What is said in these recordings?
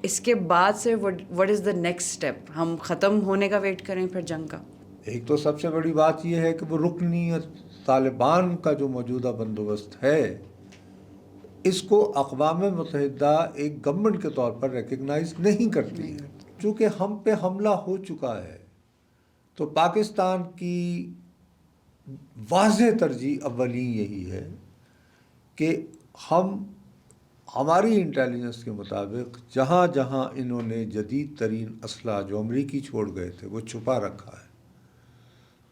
اس کے بعد سے what is the next step؟ ہم ختم ہونے کا ویٹ کریں پھر جنگ کا؟ ایک تو سب سے بڑی بات یہ ہے کہ وہ رکنیت طالبان کا جو موجودہ بندوبست ہے اس کو اقوام متحدہ ایک گورنمنٹ کے طور پر ریکگنائز نہیں کرتی ہے. چونکہ ہم پہ حملہ ہو چکا ہے تو پاکستان کی واضح ترجیح اولین یہی ہے کہ ہماری انٹیلیجنس کے مطابق جہاں جہاں انہوں نے جدید ترین اسلحہ جو امریکی چھوڑ گئے تھے وہ چھپا رکھا ہے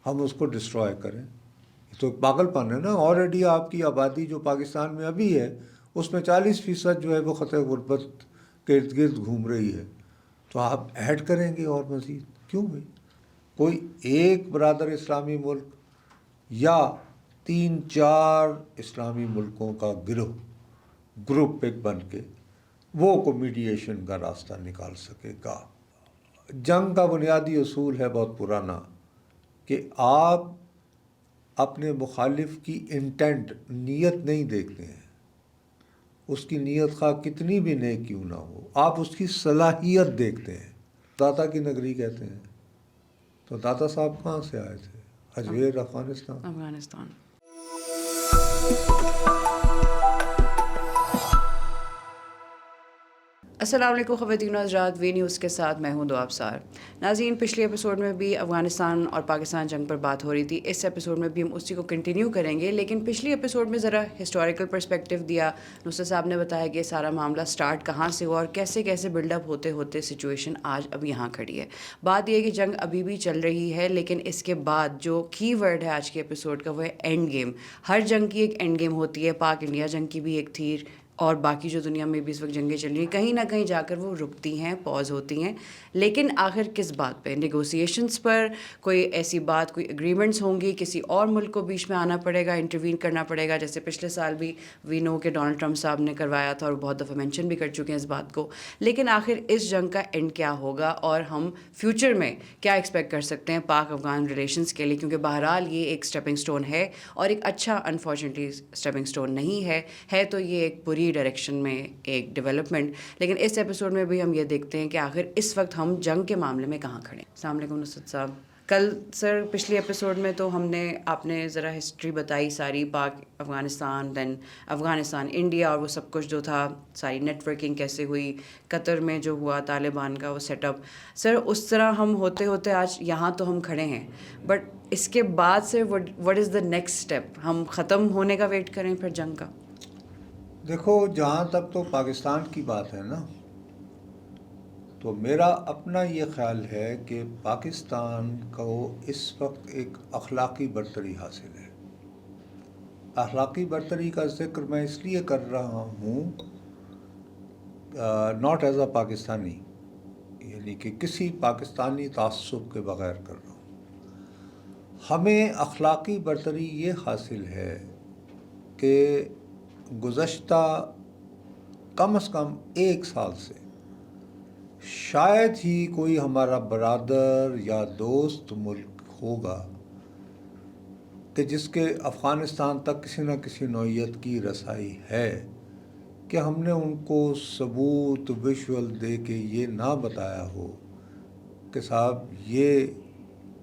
ہم اس کو ڈسٹروائے کریں. یہ تو پاگل پن ہے نا. آلریڈی آپ کی آبادی جو پاکستان میں ابھی ہے اس میں 40% جو ہے وہ خطۂ غربت کے ارد گرد گھوم رہی ہے. تو آپ ایڈ کریں گے اور مزید کیوں بھائی؟ کوئی ایک برادر اسلامی ملک یا 3-4 اسلامی ملکوں کا گروپ ایک بن کے وہ کو میڈیشن کا راستہ نکال سکے گا. جنگ کا بنیادی اصول ہے بہت پرانا کہ آپ اپنے مخالف کی انٹینٹ نیت نہیں دیکھتے ہیں. اس کی نیت خواہ کتنی بھی نیک کیوں نہ ہو آپ اس کی صلاحیت دیکھتے ہیں. داتا کی نگری کہتے ہیں. تو داتا صاحب کہاں سے آئے تھے؟ اجویر افغانستان. السلام علیکم خواتین و حضرات، وی نیوز کے ساتھ میں ہوں دعا ابصار. ناظرین، پچھلے ایپیسوڈ میں بھی افغانستان اور پاکستان جنگ پر بات ہو رہی تھی. اس ایپیسوڈ میں بھی ہم اسی کو کنٹینیو کریں گے، لیکن پچھلی ایپیسوڈ میں ذرا ہسٹوریکل پرسپیکٹیو دیا. نصرت صاحب نے بتایا کہ سارا معاملہ سٹارٹ کہاں سے ہوا اور کیسے کیسے بلڈ اپ ہوتے ہوتے سچویشن آج اب یہاں کھڑی ہے. بات یہ ہے کہ جنگ ابھی بھی چل رہی ہے، لیکن اس کے بعد جو کی ورڈ ہے آج کے ایپیسوڈ کا وہ ہے اینڈ گیم. ہر جنگ کی ایک اینڈ گیم ہوتی ہے. پاک انڈیا جنگ کی بھی ایک تھی اور باقی جو دنیا میں بھی اس وقت جنگیں چل رہی ہیں کہیں نہ کہیں جا کر وہ رکتی ہیں، پاز ہوتی ہیں. لیکن آخر کس بات پہ؟ نیگوسیشنز پر. کوئی ایسی بات، کوئی اگریمنٹس ہوں گی، کسی اور ملک کو بیچ میں آنا پڑے گا، انٹروین کرنا پڑے گا. جیسے پچھلے سال بھی وی نو کہ ڈونلڈ ٹرمپ صاحب نے کروایا تھا اور بہت دفعہ مینشن بھی کر چکے ہیں اس بات کو. لیکن آخر اس جنگ کا اینڈ کیا ہوگا اور ہم فیوچر میں کیا ایکسپیکٹ کر سکتے ہیں پاک افغان ریلیشنز کے لیے؟ کیونکہ بہرحال یہ ایک اسٹیپنگ سٹون ہے اور ایک اچھا انفارچونیٹلی اسٹیپنگ سٹون نہیں ہے تو یہ ایک بری ڈائریکشن میں ایک ڈیولپمنٹ. لیکن اس ایپیسوڈ میں بھی ہم یہ دیکھتے ہیں کہ آخر اس وقت ہم جنگ کے معاملے میں کہاں کھڑے ہیں. السلام علیکم نصرت صاحب. کل سر پچھلی ایپیسوڈ میں تو آپ نے ذرا ہسٹری بتائی ساری، پاک افغانستان، دین افغانستان انڈیا اور وہ سب کچھ جو تھا، ساری نیٹ ورکنگ کیسے ہوئی، قطر میں جو ہوا طالبان کا وہ سیٹ اپ. سر اس طرح ہم ہوتے ہوتے آج یہاں تو ہم کھڑے ہیں، بٹ اس کے بعد سے what is the next step؟ ہم ختم ہونے کا ویٹ کریں پھر جنگ کا؟ دیکھو، جہاں تک تو پاکستان کی بات ہے نا، تو میرا اپنا یہ خیال ہے کہ پاکستان کو اس وقت ایک اخلاقی برتری حاصل ہے. اخلاقی برتری کا ذکر میں اس لیے کر رہا ہوں ناٹ ایز اے پاکستانی، یعنی کہ کسی پاکستانی تعصب کے بغیر کر رہا ہوں. ہمیں اخلاقی برتری یہ حاصل ہے کہ گزشتہ کم از کم 1 سال سے شاید ہی کوئی ہمارا برادر یا دوست ملک ہوگا کہ جس کے افغانستان تک کسی نہ کسی نوعیت کی رسائی ہے کہ ہم نے ان کو ثبوت ویژول دے کے یہ نہ بتایا ہو کہ صاحب یہ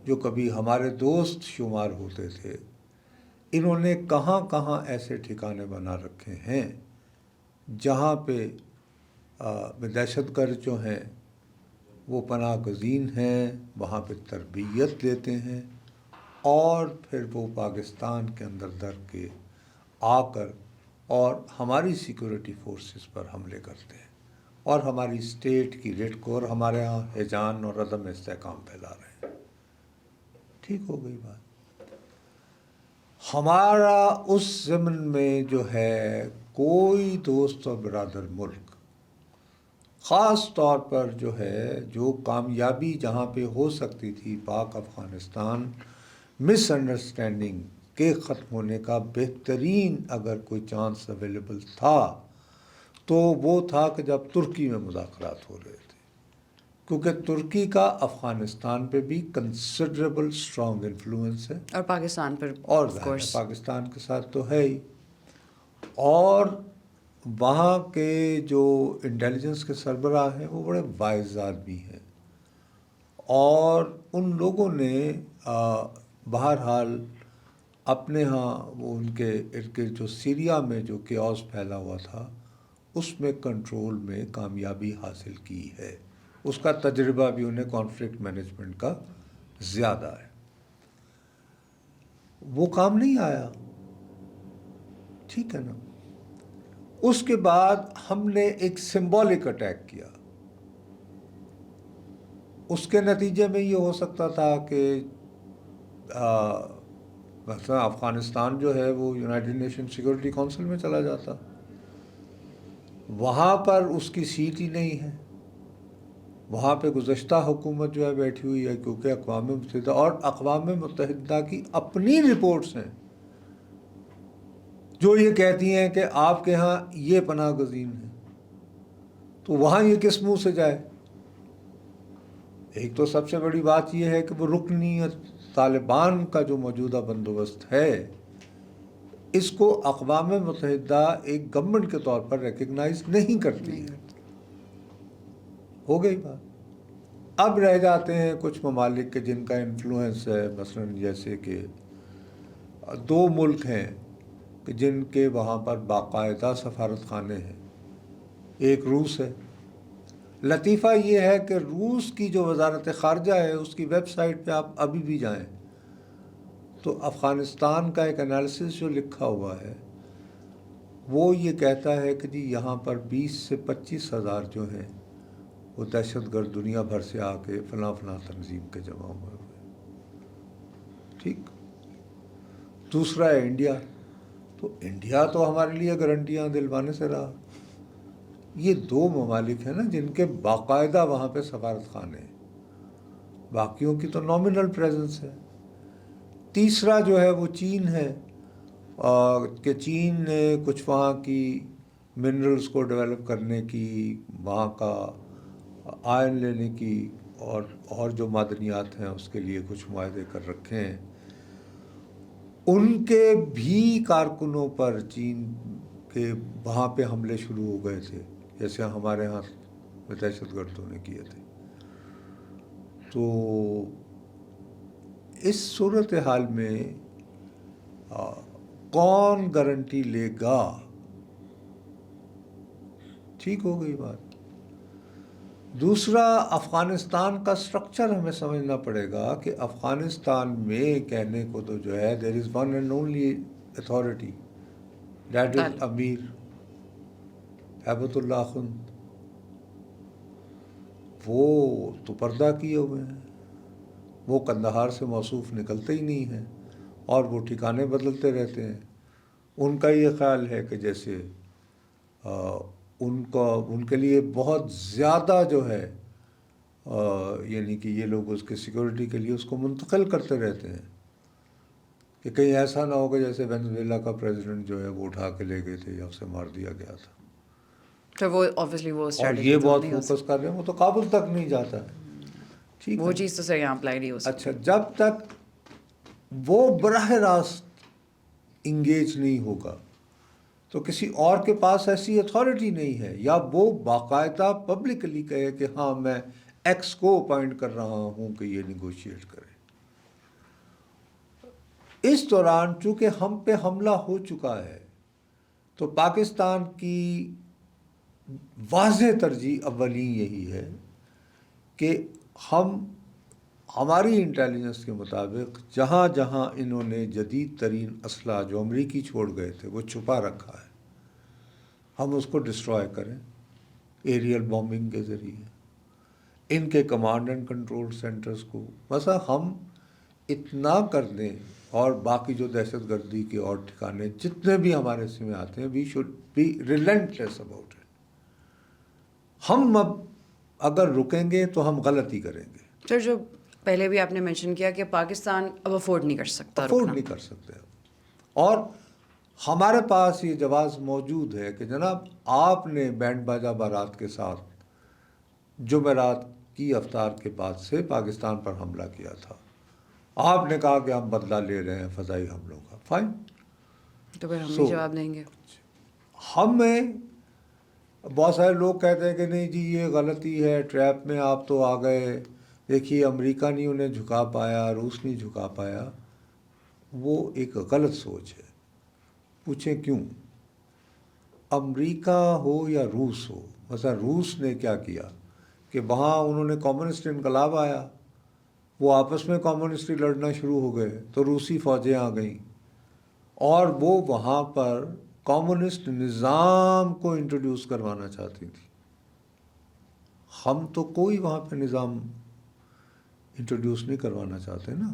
جو کبھی ہمارے دوست شمار ہوتے تھے انہوں نے کہاں کہاں ایسے ٹھکانے بنا رکھے ہیں جہاں پہ دہشت گرد جو ہیں وہ پناہ گزین ہیں، وہاں پہ تربیت لیتے ہیں اور پھر وہ پاکستان کے اندر در کے آ کر اور ہماری سیکورٹی فورسز پر حملے کرتے ہیں اور ہماری اسٹیٹ کی لٹ کو اور ہمارے ہاں ہیجان اور عدم استحکام پھیلا رہے ہیں. ٹھیک ہو گئی بات. ہمارا اس ضمن میں جو ہے کوئی دوست اور برادر ملک، خاص طور پر جو ہے جو کامیابی جہاں پہ ہو سکتی تھی پاک افغانستان مس انڈرسٹینڈنگ کے ختم ہونے کا بہترین اگر کوئی چانس اویلیبل تھا تو وہ تھا کہ جب ترکی میں مذاکرات ہو رہے تھے، کیونکہ ترکی کا افغانستان پہ بھی کنسیڈریبل اسٹرانگ انفلوئنس ہے اور پاکستان پر اور آف کورس پاکستان کے ساتھ تو ہے ہی. اور وہاں کے جو انٹیلیجنس کے سربراہ ہیں وہ بڑے وائز آدمی ہیں، اور ان لوگوں نے بہرحال اپنے ہاں وہ ان کے ارد گرد جو سیریا میں جو کیوس پھیلا ہوا تھا اس میں کنٹرول میں کامیابی حاصل کی ہے. اس کا تجربہ بھی انہیں کانفلکٹ مینجمنٹ کا زیادہ ہے. وہ کام نہیں آیا، ٹھیک ہے نا. اس کے بعد ہم نے ایک سمبولک اٹیک کیا. اس کے نتیجے میں یہ ہو سکتا تھا کہ مثلا افغانستان جو ہے وہ یونائٹڈ نیشن سیکورٹی کونسل میں چلا جاتا، وہاں پر اس کی سیٹ ہی نہیں ہے. وہاں پہ گزشتہ حکومت جو ہے بیٹھی ہوئی ہے، کیونکہ اقوام متحدہ اور اقوام متحدہ کی اپنی رپورٹس ہیں جو یہ کہتی ہیں کہ آپ کے ہاں یہ پناہ گزین ہے، تو وہاں یہ کس منہ سے جائے؟ ایک تو سب سے بڑی بات یہ ہے کہ وہ رکنیت طالبان کا جو موجودہ بندوبست ہے اس کو اقوام متحدہ ایک گورنمنٹ کے طور پر ریکگنائز نہیں کرتی ہے. ہو گئی بات. اب رہ جاتے ہیں کچھ ممالک کے جن کا انفلوئنس ہے، مثلا جیسے کہ 2 ملک ہیں کہ جن کے وہاں پر باقاعدہ سفارت خانے ہیں. ایک روس ہے. لطیفہ یہ ہے کہ روس کی جو وزارت خارجہ ہے اس کی ویب سائٹ پہ آپ ابھی بھی جائیں تو افغانستان کا ایک انالیسس جو لکھا ہوا ہے وہ یہ کہتا ہے کہ جی یہاں پر 20 سے 25 ہزار جو ہیں وہ دہشت گرد دنیا بھر سے آ کے فلاں فلاں تنظیم کے جمع ہوئے ہوئے. ٹھیک. دوسرا ہے انڈیا. تو انڈیا تو ہمارے لیے گارنٹیاں دلوانے سے رہا. یہ 2 ممالک ہیں نا جن کے باقاعدہ وہاں پہ سفارت خانے ہیں، باقیوں کی تو نامنل پریزنس ہے. تیسرا جو ہے وہ چین ہے، کہ چین نے کچھ وہاں کی منرلز کو ڈیولپ کرنے کی، وہاں کا آئرن لینے کی اور جو معدنیات ہیں اس کے لیے کچھ معاہدے کر رکھے ہیں. ان کے بھی کارکنوں پر چین کے وہاں پہ حملے شروع ہو گئے تھے جیسے ہمارے ہاں دہشت گردوں نے کیے تھے. تو اس صورتحال میں کون گارنٹی لے گا؟ ٹھیک ہو گئی بات. دوسرا، افغانستان کا سٹرکچر ہمیں سمجھنا پڑے گا کہ افغانستان میں کہنے کو تو جو ہے there is one and only authority, that is Amir Haibatullah خند. وہ تو پردہ کیے ہوئے ہیں، وہ قندھار سے موصوف نکلتے ہی نہیں ہیں اور وہ ٹھکانے بدلتے رہتے ہیں. ان کا یہ خیال ہے کہ جیسے ان کے لیے بہت زیادہ جو ہے یعنی کہ یہ لوگ اس کے سیکورٹی کے لیے اس کو منتقل کرتے رہتے ہیں کہ کہیں ایسا نہ ہو کہ جیسے وینزویلا کا پریزیڈنٹ جو ہے وہ اٹھا کے لے گئے تھے یا اسے مار دیا گیا تھا. تو وہ obviously وہ اور یہ بہت فوکس کر رہے ہیں، وہ تو کابل تک نہیں جاتا ہے. ٹھیک وہ ہے. چیز تو سر یہاں اپلائی نہیں ہو سکتی. اچھا، جب تک وہ براہ راست انگیج نہیں ہوگا تو کسی اور کے پاس ایسی اتھارٹی نہیں ہے، یا وہ باقاعدہ پبلکلی کہے کہ ہاں میں ایکس کو اپوائنٹ کر رہا ہوں کہ یہ نیگوشیٹ کرے. اس دوران چونکہ ہم پہ حملہ ہو چکا ہے تو پاکستان کی واضح ترجیح اولین یہی ہے کہ ہماری انٹیلیجنس کے مطابق جہاں جہاں انہوں نے جدید ترین اسلحہ جو امریکی چھوڑ گئے تھے وہ چھپا رکھا ہے، ہم اس کو ڈسٹرائے کریں ایریل بومبنگ کے ذریعے. ان کے کمانڈ اینڈ کنٹرول سینٹرز کو مثلا ہم اتنا کر دیں، اور باقی جو دہشت گردی کے اور ٹھکانے جتنے بھی ہمارے حصے میں آتے ہیں، we should be relentless about it. ہم اب اگر رکیں گے تو ہم غلطی کریں گے. سر جو پہلے بھی آپ نے مینشن کیا کہ پاکستان اب افورڈ نہیں کر سکتا، افورڈ نہیں کر سکتے. اور ہمارے پاس یہ جواز موجود ہے کہ جناب آپ نے بینڈ باجا بارات کے ساتھ جمعرات کی افطار کے بعد سے پاکستان پر حملہ کیا تھا، آپ نے کہا کہ ہم بدلہ لے رہے ہیں فضائی حملوں کا، فائن. تو پھر ہم بھی جواب دیں گے. ہمیں بہت سارے لوگ کہتے ہیں کہ نہیں جی یہ غلطی ہے، ٹریپ میں آپ تو آ گئے، دیکھیے امریکہ نہیں انہیں جھکا پایا، روس نہیں جھکا پایا. وہ ایک غلط سوچ ہے. پوچھیں کیوں؟ امریکہ ہو یا روس ہو، مثلا روس نے کیا کیا کہ وہاں انہوں نے کمیونسٹ انقلاب آیا، وہ آپس میں کمیونسٹی لڑنا شروع ہو گئے تو روسی فوجیں آ گئیں اور وہ وہاں پر کمیونسٹ نظام کو انٹروڈیوس کروانا چاہتی تھی. ہم تو کوئی وہاں پہ نظام انٹروڈیوس نہیں کروانا چاہتے نا.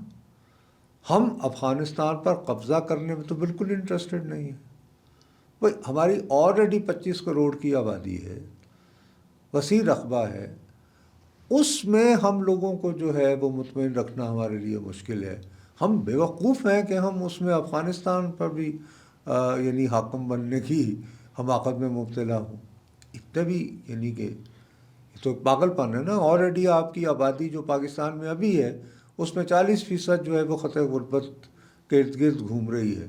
ہم افغانستان پر قبضہ کرنے میں تو بالکل انٹرسٹڈ نہیں ہیں. بھائی ہماری آلریڈی 25 کروڑ کی آبادی ہے، وسیع رقبہ ہے، اس میں ہم لوگوں کو جو ہے وہ مطمئن رکھنا ہمارے لیے مشکل ہے. ہم بیوقوف ہیں کہ ہم اس میں افغانستان پر بھی یعنی حاکم بننے کی حماقت میں مبتلا ہوں. اتنا بھی یعنی کہ یہ تو پاگل پن ہے نا. آلریڈی آپ کی آبادی جو پاکستان میں ابھی ہے اس میں 40% جو ہے وہ خطۂ غربت کے ارد گرد گھوم رہی ہے،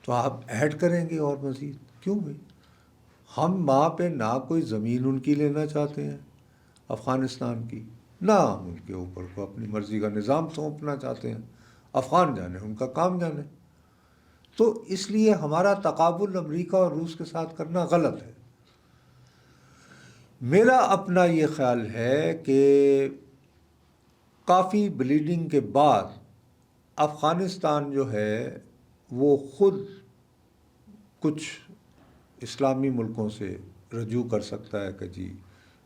تو آپ ایڈ کریں گے اور مزید کیوں بھائی؟ ہم وہاں پہ نہ کوئی زمین ان کی لینا چاہتے ہیں افغانستان کی، نہ ہم ان کے اوپر کو اپنی مرضی کا نظام سونپنا چاہتے ہیں. افغان جانے، ان کا کام جانے. تو اس لیے ہمارا تقابل امریکہ اور روس کے ساتھ کرنا غلط ہے. میرا اپنا یہ خیال ہے کہ کافی بلیڈنگ کے بعد افغانستان جو ہے وہ خود کچھ اسلامی ملکوں سے رجوع کر سکتا ہے کہ جی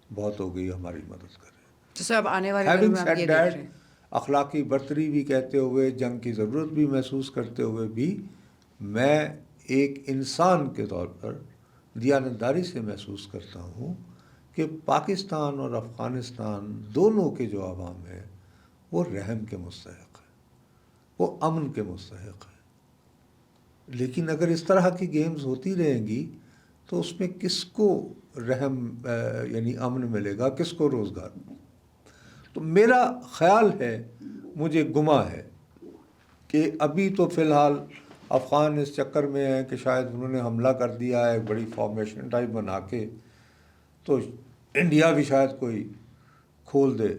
بہت ہو گئی، ہماری مدد کریں. تو سر اب آنے والے دنوں ہیونگ میں آپ سیڈ یہ دیکھ دیٹ، رہے ہیں. اخلاقی برتری بھی کہتے ہوئے، جنگ کی ضرورت بھی محسوس کرتے ہوئے بھی، میں ایک انسان کے طور پر دیانتداری سے محسوس کرتا ہوں کہ پاکستان اور افغانستان دونوں کے جو عوام ہیں وہ رحم کے مستحق ہیں، وہ امن کے مستحق ہیں. لیکن اگر اس طرح کی گیمز ہوتی رہیں گی تو اس میں کس کو رحم یعنی امن ملے گا، کس کو روزگار؟ تو میرا خیال ہے، مجھے گما ہے کہ ابھی تو فی الحال افغان اس چکر میں ہیں کہ شاید انہوں نے حملہ کر دیا ہے بڑی فارمیشن ٹائپ بنا کے، تو انڈیا بھی شاید کوئی کھول دے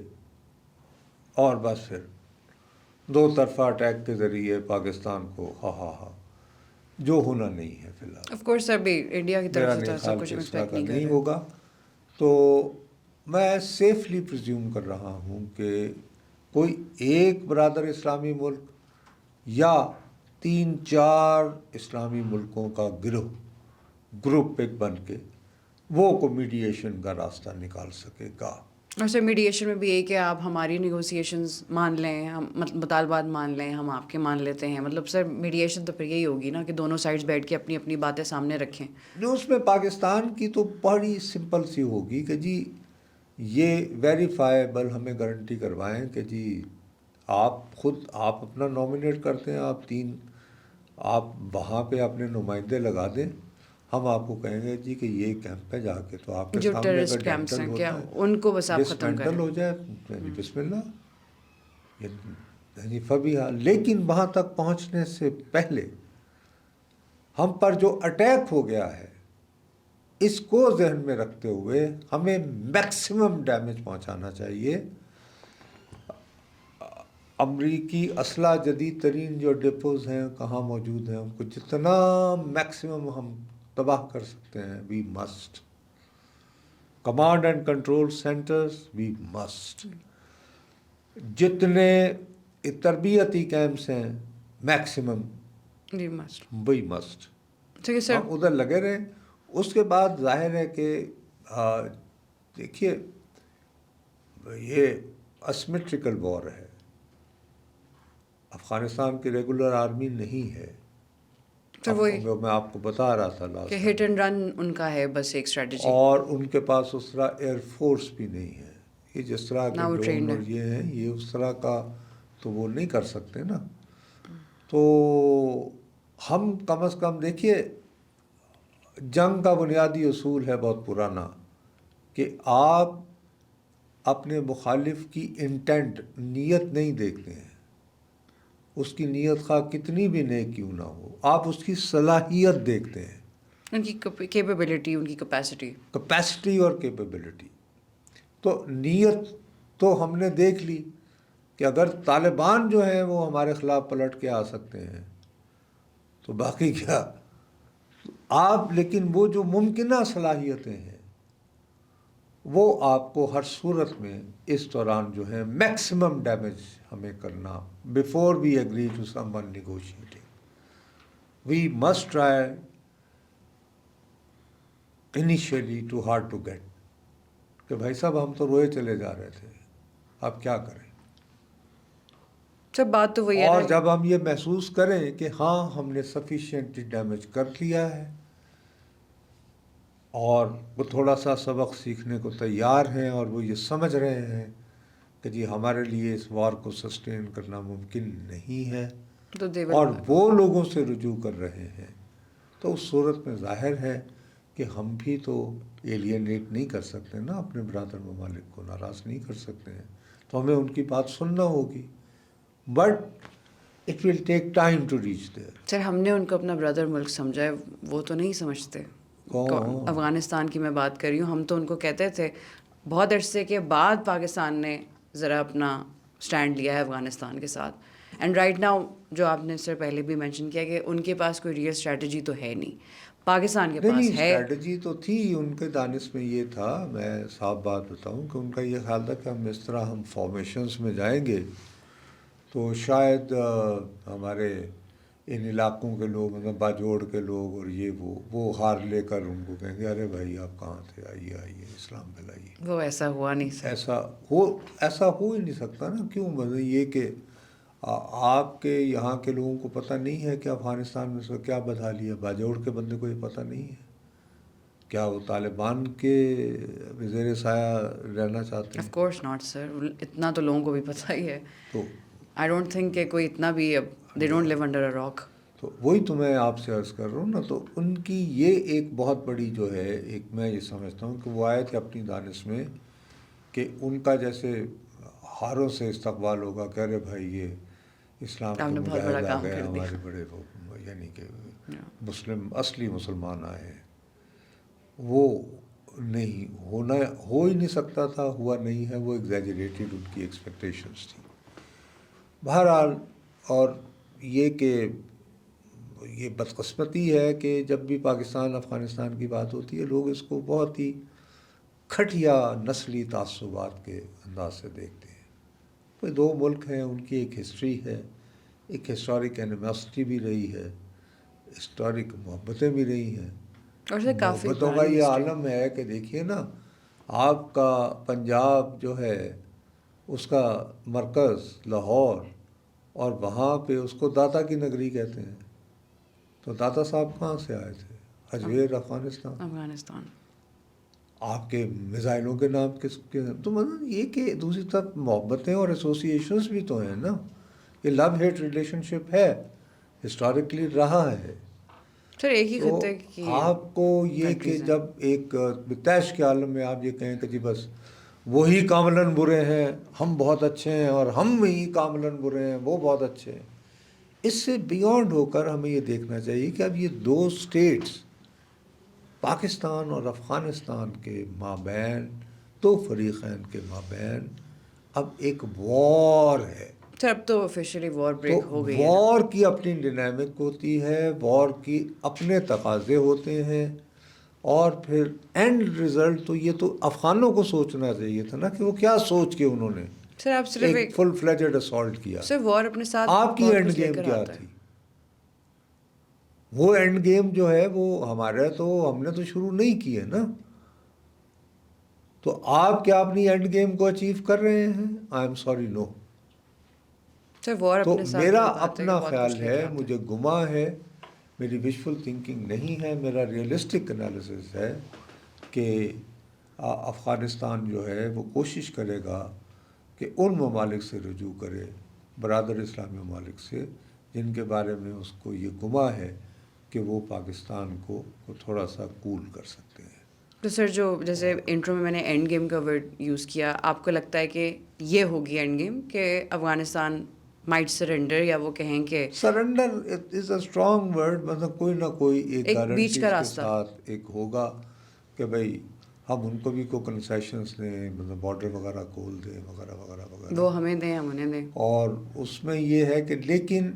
اور بس پھر دو طرفہ اٹیک کے ذریعے پاکستان کو جو ہونا نہیں ہے فی الحال. آف کورس سر بھی انڈیا کی میرا طرف سے تو نہیں ایسا خیال کچھ کہ اس طرح ایکسپیکٹ کا نہیں کر نہیں رہے. ہوگا. تو میں سیفلی پرزیوم کر رہا ہوں کہ کوئی ایک برادر اسلامی ملک یا 3-4 اسلامی ملکوں کا گروپ ایک بن کے وہ کو میڈیشن کا راستہ نکال سکے گا. اور سر میڈیشن میں بھی یہ کہ آپ ہماری نیگوسیشنز مان لیں، ہم مطالبات مان لیں، ہم آپ کے مان لیتے ہیں. مطلب سر میڈیشن تو پھر یہی ہوگی نا کہ دونوں سائڈز بیٹھ کے اپنی اپنی باتیں سامنے رکھیں. جو اس میں پاکستان کی تو بڑی سمپل سی ہوگی کہ جی یہ ویریفائیبل ہمیں گارنٹی کروائیں کہ جی آپ اپنا نومینیٹ کرتے ہیں، آپ وہاں پہ اپنے نمائندے لگا دیں، ہم آپ کو کہیں گے جی کہ یہ کیمپ پہ جا کے تو آپ کے جو سامنے اگر ٹیررسٹ کیمپس ڈیمٹل ہیں کیا ہوتا ہے، ان کو بس آپ ختم ڈسمینٹل کریں. ہو جائے، بسم اللہ یعنی فبیہا. لیکن وہاں تک پہنچنے سے پہلے ہم پر جو اٹیک ہو گیا ہے اس کو ذہن میں رکھتے ہوئے ہمیں میکسیمم ڈیمیج پہنچانا چاہیے. امریکی اسلحہ جدید ترین جو ڈپوز ہیں کہاں موجود ہیں، ان کو جتنا میکسیمم ہم تباہ کر سکتے ہیں we must. Command and control centres we must. جتنے تربیتی کیمپس ہیں میکسیمم جی مسٹ. We must. ٹھیک ہے سر. ہم ادھر لگے رہیں. اس کے بعد ظاہر ہے کہ دیکھیے یہ اسیمیٹریکل وار ہے، افغانستان کی ریگولر آرمی نہیں ہے. سر وہی میں آپ کو بتا رہا تھا لاسٹ کہ ہٹ اینڈ رن ان کا ہے بس ایک اسٹریٹجی، اور ان کے پاس اس طرح ایئر فورس بھی نہیں ہے. یہ جس طرح نہ کے وہ ڈرون ٹرینڈ اور ہے. یہ ہیں، یہ اس طرح کا تو وہ نہیں کر سکتے نا. تو ہم کم از کم دیکھیے جنگ کا بنیادی اصول ہے بہت پرانا کہ آپ اپنے مخالف کی انٹینٹ، نیت نہیں دیکھتے ہیں. اس کی نیت خواہ کتنی بھی نیک کیوں نہ ہو، آپ اس کی صلاحیت دیکھتے ہیں. ان کی کیپیبلٹی، ان کی کیپیسٹی اور کیپیبلٹی. تو نیت تو ہم نے دیکھ لی کہ اگر طالبان جو ہیں وہ ہمارے خلاف پلٹ کے آ سکتے ہیں تو باقی کیا آپ. لیکن وہ جو ممکنہ صلاحیتیں ہیں وہ آپ کو ہر صورت میں اس دوران جو ہے میکسیمم ڈیمیج ہمیں کرنا. Before we agree to some one negotiating we must try initially to hard to get کہ بھائی صاحب ہم تو روئے چلے جا رہے تھے، اب کیا کریں. سب بات تو وہی ہے اور نا. جب ہم یہ محسوس کریں کہ ہاں ہم نے سفیشینٹلی ڈیمیج کر لیا ہے اور وہ تھوڑا سا سبق سیکھنے کو تیار ہیں اور وہ یہ سمجھ رہے ہیں کہ جی ہمارے لیے اس وار کو سسٹین کرنا ممکن نہیں ہے تو they اور will- وہ لوگوں سے رجوع کر رہے ہیں، تو اس صورت میں ظاہر ہے کہ ہم بھی تو ایلینیٹ نہیں کر سکتے نا، اپنے برادر ممالک کو ناراض نہیں کر سکتے ہیں، تو ہمیں ان کی بات سننا ہوگی. But it will take time to reach there. Sir ہم نے ان کو اپنا برادر ملک سمجھا ہے، وہ تو نہیں سمجھتے. کون؟ افغانستان کی میں بات کر رہی ہوں. ہم تو ان کو کہتے تھے بہت عرصے کے بعد پاکستان نے ذرا اپنا اسٹینڈ لیا ہے افغانستان کے ساتھ. اینڈ رائٹ ناؤ جو آپ نے سر پہلے بھی مینشن کیا کہ ان کے پاس کوئی ریئل اسٹریٹجی تو ہے نہیں، پاکستان کے پاس نہیں ہے. اسٹریٹجی تو تھی ان کے دانش میں. یہ تھا، میں صاف بات بتاؤں کہ ان کا یہ خیال تھا کہ ہم اس طرح ہم فارمیشنز میں جائیں گے تو شاید ہمارے ان علاقوں کے لوگ مطلب باجوڑ کے لوگ اور یہ وہ ہار لے کر ان کو کہیں گے ارے بھائی آپ کہاں تھے، آئیے اسلام پھیلائیے. وہ ایسا ہوا نہیں سر. ایسا ہو ہی نہیں سکتا نا. کیوں؟ مطلب یہ کہ آپ کے یہاں کے لوگوں کو پتہ نہیں ہے کہ افغانستان میں سے کیا بدحالی ہے. باجوڑ کے بندے کو یہ پتہ نہیں ہے. کیا وہ طالبان کے زیر سایہ رہنا چاہتے آف ہیں؟ کورس ناٹ سر. اتنا تو لوگوں کو بھی پتہ ہی ہے. تو آئی ڈونٹ تھنک کہ کوئی اتنا بھی they don't live under a rock. تو وہی تو میں آپ سے عرض کر رہا ہوں نا. تو ان کی یہ ایک بہت بڑی جو ہے ایک میں یہ سمجھتا ہوں کہ وہ آئے تھے اپنی دانش میں کہ ان کا جیسے ہاروں سے استقبال ہوگا کہ ارے بھائی یہ اسلام آپ کے نے بہت بڑا مجاہد آ کام گئے، کر دیا. ہمارے بڑے یعنی کہ اصلی مسلمان آئے ہیں. وہ نہیں ہو ہی نہیں سکتا تھا، ہوا نہیں ہے. وہ ایگزیجریٹڈ ان کی ایکسپیکٹیشنز تھی. بہرحال اور یہ کہ یہ بدقسمتی ہے کہ جب بھی پاکستان افغانستان کی بات ہوتی ہے لوگ اس کو بہت ہی کھٹیا نسلی تعصبات کے انداز سے دیکھتے ہیں. کوئی دو ملک ہیں، ان کی ایک ہسٹری ہے، ایک ہسٹورک اینیمسٹی بھی رہی ہے، ہسٹورک محبتیں بھی رہی ہیں. اور سر کافی محبتوں کا پرانی یہ ہسٹری. عالم ہے کہ دیکھیے نا، آپ کا پنجاب جو ہے اس کا مرکز لاہور اور وہاں پہ اس کو داتا کی نگری کہتے ہیں. تو داتا صاحب کہاں سے آئے تھے؟ اجویر افغانستان. آپ کے میزائلوں کے نام کس کے؟ تو مطلب یہ کہ دوسری طرف محبتیں اور ایسوسیشنز بھی تو ہیں نا. یہ لو ہیٹ ریلیشن شپ ہے، ہسٹوریکلی رہا ہے. سر ایک ہی تو خطے کی آپ کو یہ کہ کنٹریز ہیں. جب ایک طیش کے عالم میں آپ یہ کہیں کہ جی بس وہی کاملاً برے ہیں، ہم بہت اچھے ہیں، اور ہم ہی کاملاً برے ہیں، وہ بہت اچھے ہیں. اس سے بیونڈ ہو کر ہمیں یہ دیکھنا چاہیے کہ اب یہ دو اسٹیٹس پاکستان اور افغانستان کے مابین، دو فریقین کے مابین اب ایک وار ہے. سر اب تو آفیشیلی وار تو بریک ہو گئی ہے نا. وار کی اپنی ڈینامک ہوتی ہے، وار کی اپنے تقاضے ہوتے ہیں، اور پھر اینڈ رزلٹ تو یہ تو افغانوں کو سوچنا چاہیے تھا نا کہ وہ کیا سوچ کے انہوں نے سر آپ صرف ایک فل فلیجڈ اسالٹ کیا. سر وار اپنے ساتھ آپ کی بہت اینڈ کچھ لے گیم کر کیا آتا ہے. تھی؟ وہ اینڈ گیم جو ہے وہ ہمارا تو ہم نے تو شروع نہیں کی ہے نا. تو آپ کیا اپنی اینڈ گیم کو اچیو کر رہے ہیں؟ آئی ایم سوری، نو. سر وار تو اپنے ساتھ میرا یہ بات ہے کہ اپنا بہت خیال کچھ لے ہے، کے آتا مجھے گما ہے، میری وشفل تھنکنگ نہیں ہے، میرا ریئلسٹک انالیسس ہے کہ افغانستان جو ہے وہ کوشش کرے گا کہ ان ممالک سے رجوع کرے، برادر اسلامی ممالک سے، جن کے بارے میں اس کو یہ گما ہے کہ وہ پاکستان کو تھوڑا سا کول کر سکتے ہیں. تو سر جو جیسے انٹرو میں نے اینڈ گیم کا ورڈ یوز کیا، آپ کو لگتا ہے کہ یہ ہوگی اینڈ گیم کہ افغانستان مائٹ سرنڈر یا وہ کہیں کہ surrender is a strong word, مطلب کوئی نہ کوئی ایک بیچ گارنٹیز کا کے راستہ. ساتھ ایک ہوگا کہ بھائی ہم ان کو بھی کوئی کنسیشنس دیں، مطلب بارڈر وغیرہ کھول دیں وغیرہ وغیرہ وغیرہ، وہ ہمیں دیں ہم انہیں دیں. اور اس میں یہ ہے کہ لیکن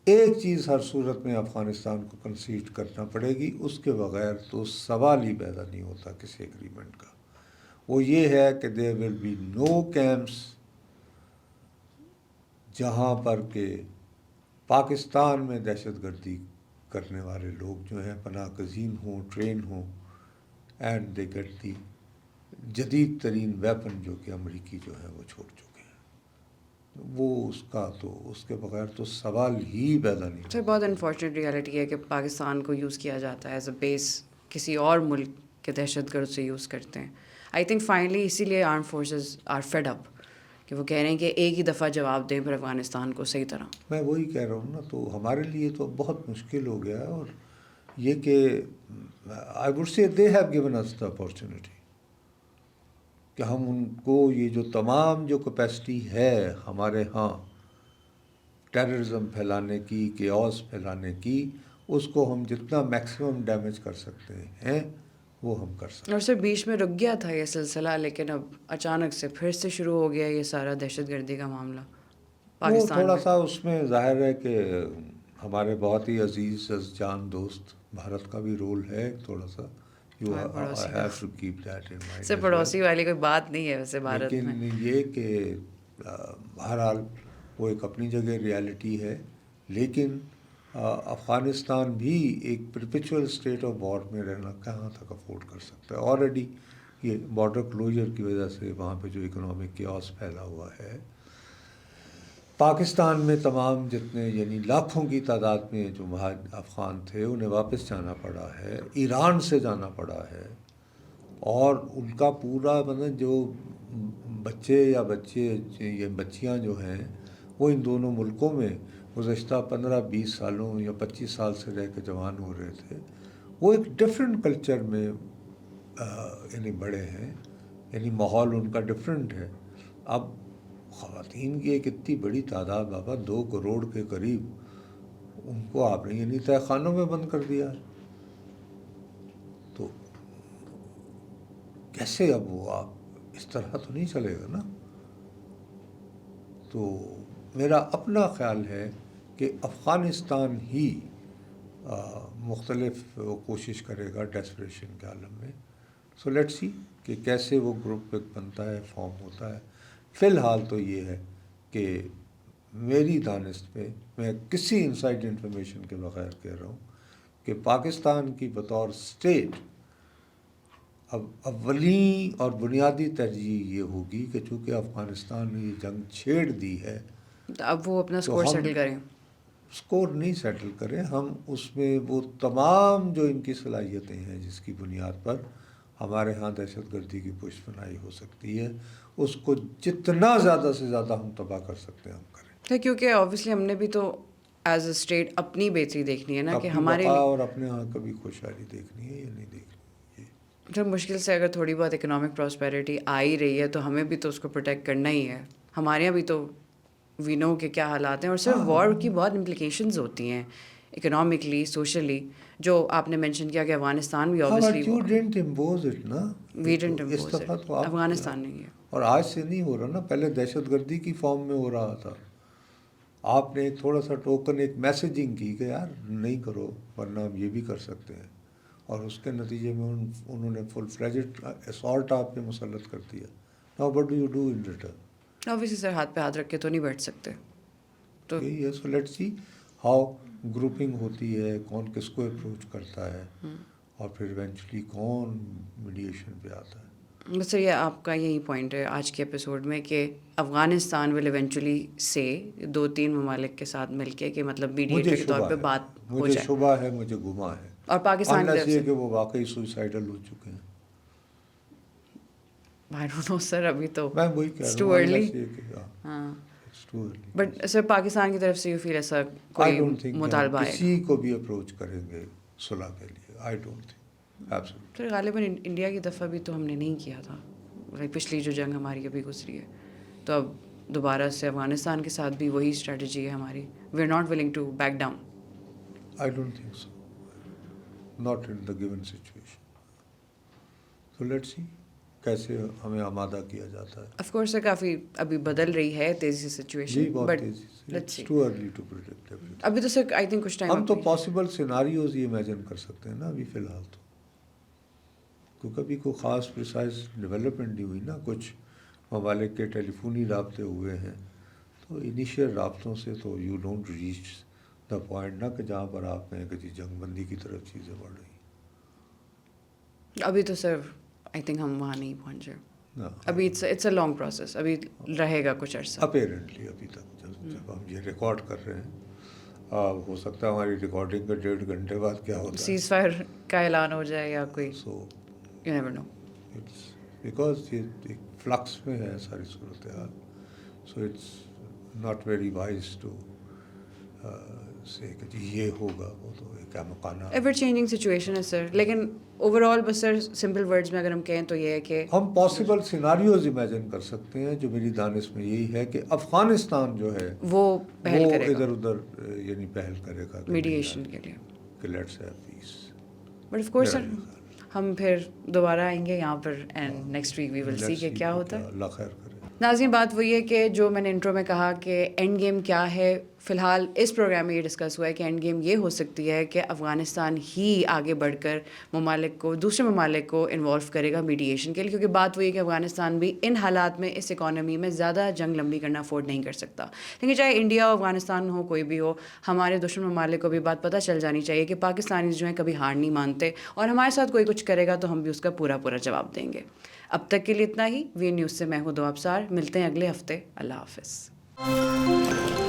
ایک چیز ہر صورت میں افغانستان کو کنسیڈ کرنا پڑے گی، اس کے بغیر تو سوال ہی پیدا نہیں ہوتا کسی ایگریمنٹ کا. وہ یہ ہے کہ دیر ول بی نو کیمپس جہاں پر کہ پاکستان میں دہشت گردی کرنے والے لوگ جو ہیں پناہ گزین ہوں، ٹرین ہوں، اینڈ دے گیٹ دی جدید ترین ویپن جو کہ امریکی جو ہے وہ چھوڑ چکے ہیں. وہ اس کا تو اس کے بغیر تو سوال ہی پیدا نہیں سر بہت انفارچونیٹ ریالٹی ہے کہ پاکستان کو یوز کیا جاتا ہے ایز اے بیس، کسی اور ملک کے دہشت گرد سے یوز کرتے ہیں. آئی تھنک فائنلی اسی لیے arm forces are fed up کہ وہ کہہ رہے ہیں کہ ایک ہی دفعہ جواب دیں پھر افغانستان کو صحیح طرح. میں وہی کہہ رہا ہوں نا، تو ہمارے لیے تو بہت مشکل ہو گیا ہے. اور یہ کہ I would say they have given us the opportunity کہ ہم ان کو یہ جو تمام جو کیپیسٹی ہے ہمارے ہاں ٹیررزم پھیلانے کی، کیوس پھیلانے کی، اس کو ہم جتنا میکسیمم ڈیمیج کر سکتے ہیں وہ ہم کر سکتے ہیں. اور سر بیچ میں رک گیا تھا یہ سلسلہ، لیکن اب اچانک سے پھر سے شروع ہو گیا یہ سارا دہشت گردی کا معاملہ وہ پاکستان تھوڑا میں. سا اس میں ظاہر ہے کہ ہمارے بہت ہی عزیز جان دوست بھارت کا بھی رول ہے تھوڑا سا. You have to keep that in mind. Sir پڑوسی والی کوئی بات نہیں ہے ویسے بھارت میں. لیکن یہ کہ بہرحال وہ ایک اپنی جگہ ریالٹی ہے، لیکن افغانستان بھی ایک پرپیچول اسٹیٹ آف وار میں رہنا کہاں تک افورڈ کر سکتا ہے. آلریڈی یہ بارڈر کلوجر کی وجہ سے وہاں پہ جو اکنامک کیوس پھیلا ہوا ہے، پاکستان میں تمام جتنے یعنی لاکھوں کی تعداد میں جو افغان تھے انہیں واپس جانا پڑا ہے، ایران سے جانا پڑا ہے، اور ان کا پورا مطلب جو بچے یا بچیاں جو ہیں وہ ان دونوں ملکوں میں گزشتہ 15-20 سالوں یا 25 سال سے رہ کے جوان ہو رہے تھے. وہ ایک ڈفرینٹ کلچر میں یعنی بڑے ہیں، یعنی ماحول ان کا ڈفرینٹ ہے. اب خواتین کی ایک اتنی بڑی تعداد، بابا 2 کروڑ کے قریب، ان کو آپ نے یعنی تہہ خانوں میں بند کر دیا ہے. تو کیسے اب وہ آپ اس طرح تو نہیں چلے گا نا. تو میرا اپنا خیال ہے کہ افغانستان ہی مختلف کوشش کرے گا ڈیسپریشن کے عالم میں. سو لیٹ سی کہ کیسے وہ گروپ بنتا ہے، فارم ہوتا ہے. فی الحال تو یہ ہے کہ میری دانست میں، میں کسی انسائڈ انفارمیشن کے بغیر کہہ رہا ہوں کہ پاکستان کی بطور اسٹیٹ اب اولین اور بنیادی ترجیح یہ ہوگی کہ چونکہ افغانستان نے یہ جنگ چھیڑ دی ہے، اب وہ اپنا اسکور سیٹل کریں. اسکور نہیں سیٹل کریں ہم، اس میں وہ تمام جو ان کی صلاحیتیں ہیں جس کی بنیاد پر ہمارے ہاں دہشت گردی کی پشت پناہی ہو سکتی ہے، اس کو جتنا زیادہ سے زیادہ ہم تباہ کر سکتے ہیں ہم کریں. کیونکہ آبویسلی ہم نے بھی تو ایز اے اسٹیٹ اپنی بہتری دیکھنی ہے نا، کہ اپنی ہمارے بقا اور اپنے ہاں کبھی خوشحالی دیکھنی ہے یا نہیں دیکھنی ہے. سر مشکل سے اگر تھوڑی بہت اکنامک پراسپیرٹی آ ہی رہی ہے تو ہمیں بھی تو اس کو پروٹیکٹ کرنا ہی ہے. ہمارے یہاں بھی تو وی نو کہ کیا حالات ہیں، اور سر وار کی بہت امپلیکیشنز ہوتی ہیں اکنامکلی، سوشلی، جو آپ نے مینشن کیا کہ افغانستان بھی افغانستان نہیں ہے. اور آج سے نہیں ہو رہا نا، پہلے دہشت گردی کی فارم میں ہو رہا تھا. آپ نے ایک تھوڑا سا ٹوکن، ایک میسیجنگ کی کہ یار نہیں کرو ورنہ ہم یہ بھی کر سکتے ہیں، اور اس کے نتیجے میں انہوں نے فل فلیجڈ اسالٹ آپ پہ مسلط کر دیا. Now what do you do in return? Obviously sir ہاتھ پہ ہاتھ رکھ کے تو نہیں بیٹھ سکتے. تو یہی ہے. So let see how grouping ہوتی ہے، کون کس کو اپروچ کرتا ہے، اور پھر ایونچولی کون میڈیشن پہ آتا ہے. بس سر یہ آپ کا یہی پوائنٹ ہے آج کے ایپیسوڈ میں کہ افغانستان ول ایونچولی سے 2-3 ممالک کے ساتھ مل کے کہ مطلب میڈیٹر کے طور پہ بات ہو مجھے جائے. شبہ ہے، مجھے گما ہے، اور پاکستان کی طرف سے کہ وہ واقعی سوئسائڈل ہو چکے ہیں. I don't know sir، ابھی تو میں وہی کہہ it's رہا too ہوں early. ہاں بٹ سر پاکستان کی طرف سے یو فیل ایسا کوئی مطالبہ آئے کسی کو بھی اپروچ کریں گے صلح کے لیے؟ I don't think. سر غالباً انڈیا کی دفعہ بھی تو ہم نے نہیں کیا تھا، پچھلی جو جنگ ہماری ابھی گزری ہے، تو اب دوبارہ سے افغانستان کے ساتھ بھی وہی اسٹریٹجی ہے ہماری. We are not willing to back down. I don't think so. Not in the given situation. So let's see کیسے ہمیں آمادہ کیا جاتا ہے. آف کورس کافی ابھی بدل رہی ہے تیزی سے جی سچویشن, بہت بٹ تیزی سے. Let's It's see. too early to predict everything. ابھی تو سر آئی تھنک کچھ ٹائم ہم تو پاسبل سیناریوز یہ امیجن کر سکتے ہیں نا ابھی فی الحال تو, کیونکہ ابھی کوئی خاص پریسائز ڈیولپمنٹ نہیں ہوئی نا. کچھ ممالک کے ٹیلی فونی رابطے ہوئے ہیں, تو انیشیل رابطوں سے تو you don't reach the point نا کہ جہاں پر آپ کہیں کہ جی جنگ بندی کی طرف چیزیں بڑھ رہی ہیں. ابھی تو سر آئی تھنک ہم وہاں نہیں پہنچے. نا ابھی اٹس اے لانگ پروسیس, ابھی رہے گا کچھ عرصہ. اپیرنٹلی ابھی تک جب ہم یہ ریکارڈ کر رہے ہیں, ہو سکتا ہے ہماری ریکارڈنگ کے 1.5 گھنٹے بعد کیا ہوتا ہے. سیز فائر کا اعلان ہو جائے یا کوئی, so you never know. It's because یہ ایک فلکس میں ہے ساری صورتحال. So it's not very wise to say کہ جی یہ ہوگا, وہ تو ایک امکانہ. ایور چینجنگ سچویشن ہے سر, لیکن اوور آل بس سر سمپل ورڈز میں اگر ہم کہیں تو یہ ہے کہ ہم پاسبل سیناریوز امیجن کر سکتے ہیں, جو میری دانش میں یہی ہے کہ افغانستان جو ہے وہ پہل کرے گا ادھر ادھر یعنی پہل کرے گا میڈیشن کے لیے. کہ let's have peace. But of course sir ہم پھر دوبارہ آئیں گے یہاں پر and next week we will see کہ کیا ہوتا ہے. اللہ خیر کرے. ناظرین, بات وہی ہے کہ جو میں نے انٹرو میں کہا کہ اینڈ گیم کیا ہے, فی الحال اس پروگرام میں یہ ڈسکس ہوا ہے کہ اینڈ گیم یہ ہو سکتی ہے کہ افغانستان ہی آگے بڑھ کر ممالک کو, دوسرے ممالک کو انوالو کرے گا میڈیشن کے لیے, کیونکہ بات وہی ہے کہ افغانستان بھی ان حالات میں, اس اکانومی میں زیادہ جنگ لمبی کرنا افورڈ نہیں کر سکتا. لیکن چاہے انڈیا ہو, افغانستان ہو, کوئی بھی ہو, ہمارے دشمن ممالک کو بھی بات پتہ چل جانی چاہیے کہ پاکستانی جو ہیں کبھی ہار نہیں مانتے, اور ہمارے ساتھ کوئی کچھ کرے گا تو ہم بھی اس کا پورا جواب دیں گے. اب تک کے لیے اتنا ہی. وی نیوز سے میں ہوں دو ابصار. ملتے ہیں اگلے ہفتے. اللہ حافظ.